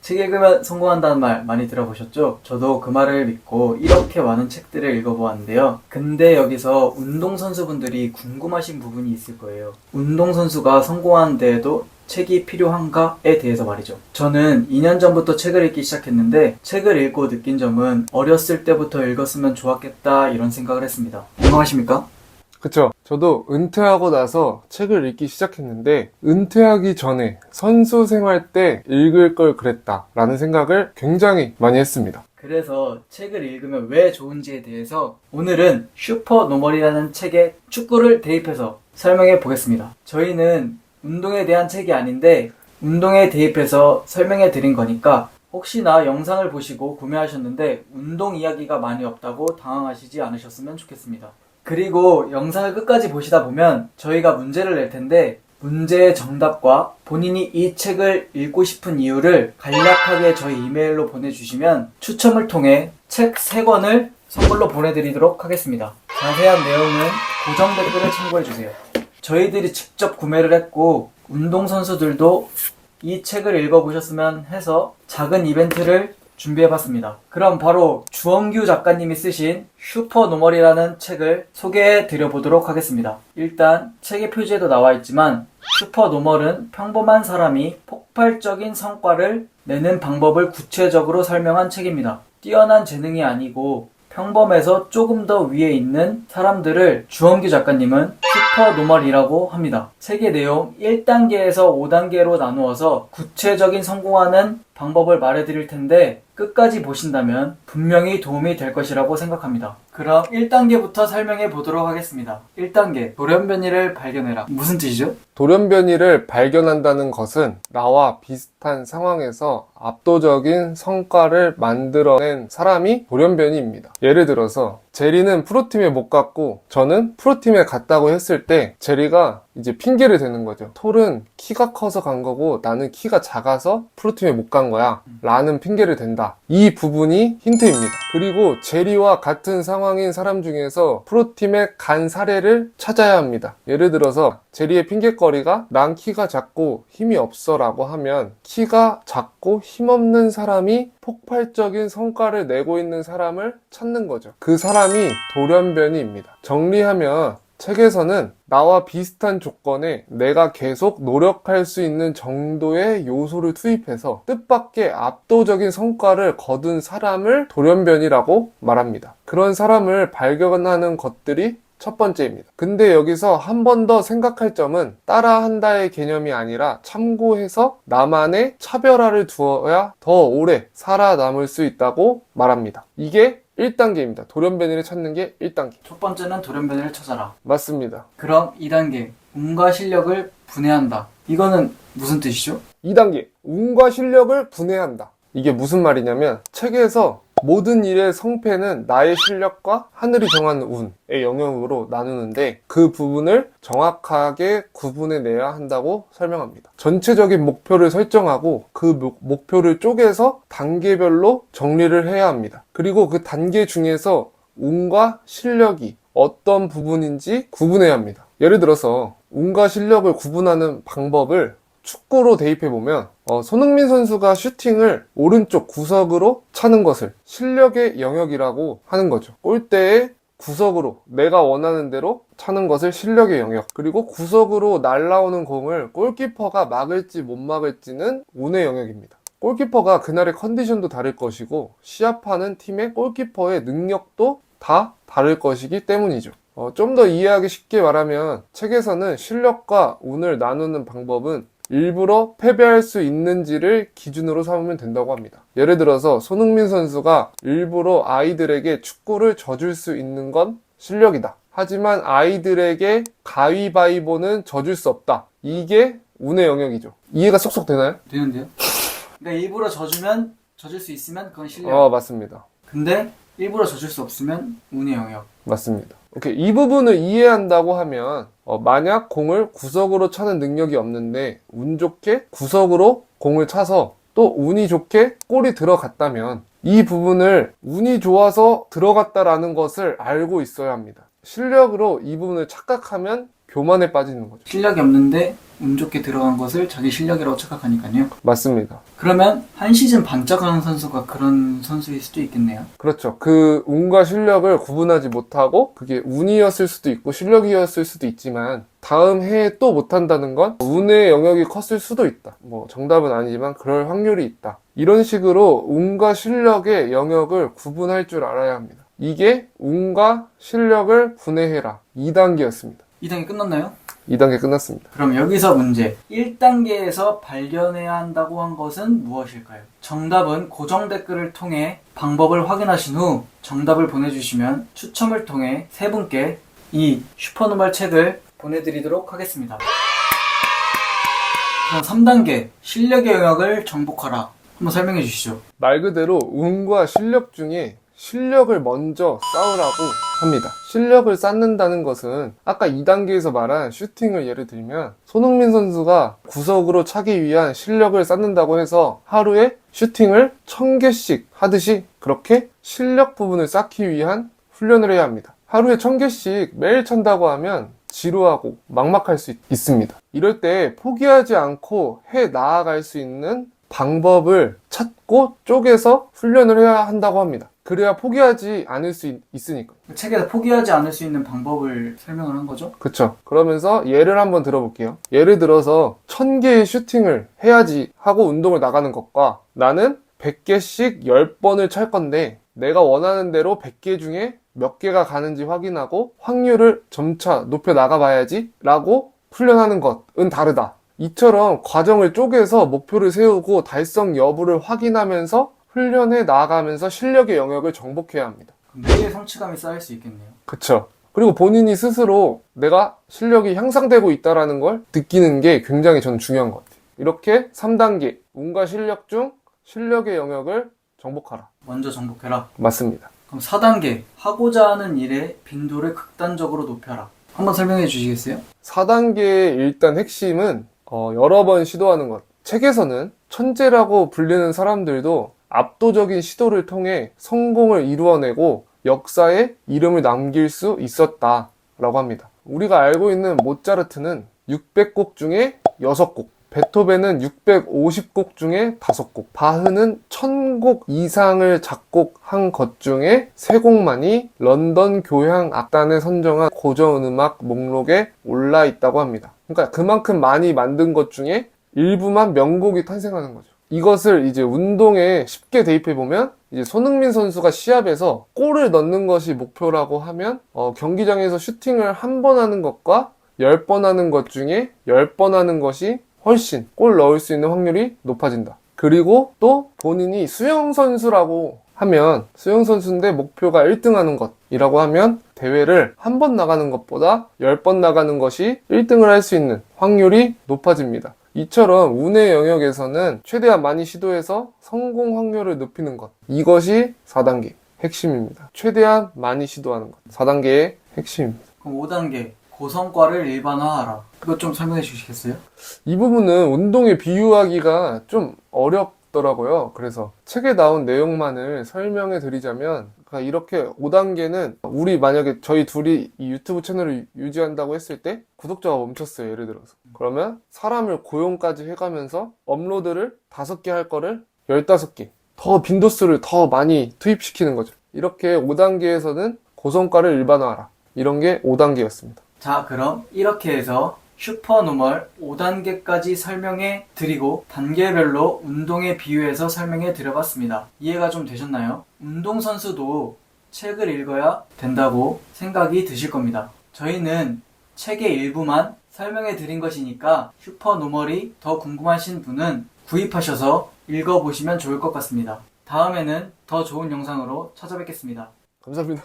책 읽으면 성공한다는 말 많이 들어보셨죠? 저도 그 말을 믿고 이렇게 많은 책들을 읽어보았는데요. 근데 여기서 운동선수분들이 궁금하신 부분이 있을 거예요. 운동선수가 성공하는 데에도 책이 필요한가에 대해서 말이죠. 저는 2년 전부터 책을 읽기 시작했는데 책을 읽고 느낀 점은 어렸을 때부터 읽었으면 좋았겠다 이런 생각을 했습니다. 공감하십니까? 그쵸. 저도 은퇴하고 나서 책을 읽기 시작했는데 은퇴하기 전에 선수 생활 때 읽을 걸 그랬다 라는 생각을 굉장히 많이 했습니다. 그래서 책을 읽으면 왜 좋은지에 대해서 오늘은 슈퍼노멀이라는 책에 축구를 대입해서 설명해 보겠습니다. 저희는 운동에 대한 책이 아닌데 운동에 대입해서 설명해 드린 거니까 혹시나 영상을 보시고 구매하셨는데 운동 이야기가 많이 없다고 당황하시지 않으셨으면 좋겠습니다. 그리고 영상을 끝까지 보시다 보면 저희가 문제를 낼 텐데 문제의 정답과 본인이 이 책을 읽고 싶은 이유를 간략하게 저희 이메일로 보내주시면 추첨을 통해 책 3권을 선물로 보내드리도록 하겠습니다. 자세한 내용은 고정 댓글을 참고해주세요. 저희들이 직접 구매를 했고 운동선수들도 이 책을 읽어보셨으면 해서 작은 이벤트를 준비해봤습니다. 그럼 바로 주원규 작가님이 쓰신 슈퍼노멀이라는 책을 소개해 드려보도록 하겠습니다. 일단 책의 표지에도 나와 있지만 슈퍼노멀은 평범한 사람이 폭발적인 성과를 내는 방법을 구체적으로 설명한 책입니다. 뛰어난 재능이 아니고 평범해서 조금 더 위에 있는 사람들을 주원규 작가님은 슈퍼노멀이라고 합니다. 책의 내용 1단계에서 5단계로 나누어서 구체적인 성공하는 방법을 말해드릴 텐데 끝까지 보신다면 분명히 도움이 될 것이라고 생각합니다. 그럼 1단계부터 설명해 보도록 하겠습니다. 1단계 돌연변이를 발견해라. 무슨 뜻이죠? 돌연변이를 발견한다는 것은 나와 비슷한 상황에서 압도적인 성과를 만들어낸 사람이 돌연변이입니다. 예를 들어서 제리는 프로팀에 못 갔고 저는 프로팀에 갔다고 했을 때 제리가 이제 핑계를 대는 거죠. 톨은 키가 커서 간 거고 나는 키가 작아서 프로팀에 못 간 거야 라는 핑계를 댄다. 이 부분이 힌트입니다. 그리고 제리와 같은 상황인 사람 중에서 프로팀에 간 사례를 찾아야 합니다. 예를 들어서 제리의 핑계거리가 난 키가 작고 힘이 없어 라고 하면 키가 작고 힘없는 사람이 폭발적인 성과를 내고 있는 사람을 찾는 거죠. 그 사람이 돌연변이입니다. 정리하면 책에서는 나와 비슷한 조건에 내가 계속 노력할 수 있는 정도의 요소를 투입해서 뜻밖의 압도적인 성과를 거둔 사람을 돌연변이라고 말합니다. 그런 사람을 발견하는 것들이 첫 번째입니다. 근데 여기서 한 번 더 생각할 점은 따라한다의 개념이 아니라 참고해서 나만의 차별화를 두어야 더 오래 살아남을 수 있다고 말합니다. 이게 1단계입니다. 돌연변이를 찾는 게 1단계. 첫 번째는 돌연변이를 찾아라. 맞습니다. 그럼 2단계 운과 실력을 분해한다. 이거는 무슨 뜻이죠? 2단계 운과 실력을 분해한다. 이게 무슨 말이냐면 책에서 모든 일의 성패는 나의 실력과 하늘이 정한 운의 영역으로 나누는데 그 부분을 정확하게 구분해내야 한다고 설명합니다. 전체적인 목표를 설정하고 그 목표를 쪼개서 단계별로 정리를 해야 합니다. 그리고 그 단계 중에서 운과 실력이 어떤 부분인지 구분해야 합니다. 예를 들어서 운과 실력을 구분하는 방법을 축구로 대입해보면 손흥민 선수가 슈팅을 오른쪽 구석으로 차는 것을 실력의 영역이라고 하는 거죠. 골대에 구석으로 내가 원하는 대로 차는 것을 실력의 영역, 그리고 구석으로 날아오는 공을 골키퍼가 막을지 못 막을지는 운의 영역입니다. 골키퍼가 그날의 컨디션도 다를 것이고 시합하는 팀의 골키퍼의 능력도 다 다를 것이기 때문이죠. 좀 더 이해하기 쉽게 말하면 책에서는 실력과 운을 나누는 방법은 일부러 패배할 수 있는지를 기준으로 삼으면 된다고 합니다. 예를 들어서 손흥민 선수가 일부러 아이들에게 축구를 져줄 수 있는 건 실력이다. 하지만 아이들에게 가위바위보는 져줄 수 없다. 이게 운의 영역이죠. 이해가 쏙쏙 되나요? 되는데요? 그러니까 일부러 져주면 져줄 수 있으면 그건 실력. 맞습니다. 근데 일부러 져줄 수 없으면 운의 영역. 맞습니다. 오케이. 이 부분을 이해한다고 하면 만약 공을 구석으로 차는 능력이 없는데 운 좋게 구석으로 공을 차서 또 운이 좋게 골이 들어갔다면 이 부분을 운이 좋아서 들어갔다라는 것을 알고 있어야 합니다. 실력으로 이 부분을 착각하면 교만에 빠지는 거죠. 실력이 없는데 운 좋게 들어간 것을 자기 실력이라고 착각하니까요. 맞습니다. 그러면 한 시즌 반짝하는 선수가 그런 선수일 수도 있겠네요. 그렇죠. 그 운과 실력을 구분하지 못하고 그게 운이었을 수도 있고 실력이었을 수도 있지만 다음 해에 또 못한다는 건 운의 영역이 컸을 수도 있다. 뭐 정답은 아니지만 그럴 확률이 있다. 이런 식으로 운과 실력의 영역을 구분할 줄 알아야 합니다. 이게 운과 실력을 분해해라 2단계였습니다. 2단계 끝났나요? 2단계 끝났습니다. 그럼 여기서 문제. 1단계에서 발견해야 한다고 한 것은 무엇일까요? 정답은 고정 댓글을 통해 방법을 확인하신 후 정답을 보내주시면 추첨을 통해 3분께 이 슈퍼노멀 책을 보내드리도록 하겠습니다. 그럼 3단계 실력의 영역을 정복하라. 한번 설명해 주시죠. 말 그대로 운과 실력 중에 실력을 먼저 쌓으라고 합니다. 실력을 쌓는다는 것은 아까 2단계에서 말한 슈팅을 예를 들면 손흥민 선수가 구석으로 차기 위한 실력을 쌓는다고 해서 하루에 슈팅을 1000개씩 하듯이 그렇게 실력 부분을 쌓기 위한 훈련을 해야 합니다. 하루에 1000개씩 매일 찬다고 하면 지루하고 막막할 수 있습니다. 이럴 때 포기하지 않고 해 나아갈 수 있는 방법을 찾고 쪼개서 훈련을 해야 한다고 합니다. 그래야 포기하지 않을 수 있으니까. 책에서 포기하지 않을 수 있는 방법을 설명을 한 거죠? 그쵸. 그러면서 예를 한번 들어볼게요. 예를 들어서 1000개의 슈팅을 해야지 하고 운동을 나가는 것과 나는 100개씩 10번을 찰 건데 내가 원하는 대로 100개 중에 몇 개가 가는지 확인하고 확률을 점차 높여 나가봐야지 라고 훈련하는 것은 다르다. 이처럼 과정을 쪼개서 목표를 세우고 달성 여부를 확인하면서 훈련해 나아가면서 실력의 영역을 정복해야 합니다. 매일 성취감이 쌓일 수 있겠네요. 그쵸. 그리고 본인이 스스로 내가 실력이 향상되고 있다는 걸 느끼는 게 굉장히 저는 중요한 것 같아요. 이렇게 3단계, 운과 실력 중 실력의 영역을 정복하라. 먼저 정복해라. 맞습니다. 그럼 4단계, 하고자 하는 일의 빈도를 극단적으로 높여라. 한번 설명해 주시겠어요? 4단계의 일단 핵심은 여러 번 시도하는 것. 책에서는 천재라고 불리는 사람들도 압도적인 시도를 통해 성공을 이루어내고 역사에 이름을 남길 수 있었다라고 합니다. 우리가 알고 있는 모차르트는 600곡 중에 6곡, 베토벤은 650곡 중에 5곡, 바흐는 1000곡 이상을 작곡한 것 중에 3곡만이 런던 교향 악단에 선정한 고전음악 목록에 올라 있다고 합니다. 그러니까 그만큼 많이 만든 것 중에 일부만 명곡이 탄생하는 거죠. 이것을 이제 운동에 쉽게 대입해보면 이제 손흥민 선수가 시합에서 골을 넣는 것이 목표라고 하면 경기장에서 슈팅을 한 번 하는 것과 10번 하는 것 중에 10번 하는 것이 훨씬 골 넣을 수 있는 확률이 높아진다. 그리고 또 본인이 수영 선수라고 하면 수영 선수인데 목표가 1등 하는 것이라고 하면 대회를 한 번 나가는 것보다 10번 나가는 것이 1등을 할 수 있는 확률이 높아집니다. 이처럼 운의 영역에서는 최대한 많이 시도해서 성공 확률을 높이는 것. 이것이 4단계 핵심입니다. 최대한 많이 시도하는 것. 4단계의 핵심입니다. 그럼 5단계, 고성과를 일반화하라. 그거 좀 설명해 주시겠어요? 이 부분은 운동에 비유하기가 좀 어렵더라고요. 그래서 책에 나온 내용만을 설명해 드리자면 이렇게 5단계는 우리 만약에 저희 둘이 이 유튜브 채널을 유지한다고 했을 때 구독자가 멈췄어요. 예를 들어서. 그러면 사람을 고용까지 해가면서 업로드를 5개 할 거를 15개. 더 빈도수를 더 많이 투입시키는 거죠. 이렇게 5단계에서는 고성과를 일반화하라. 이런 게 5단계였습니다. 자, 그럼 이렇게 해서 슈퍼노멀 5단계까지 설명해 드리고 단계별로 운동에 비유해서 설명해 드려봤습니다. 이해가 좀 되셨나요? 운동선수도 책을 읽어야 된다고 생각이 드실 겁니다. 저희는 책의 일부만 설명해 드린 것이니까 슈퍼노멀이 더 궁금하신 분은 구입하셔서 읽어보시면 좋을 것 같습니다. 다음에는 더 좋은 영상으로 찾아뵙겠습니다. 감사합니다.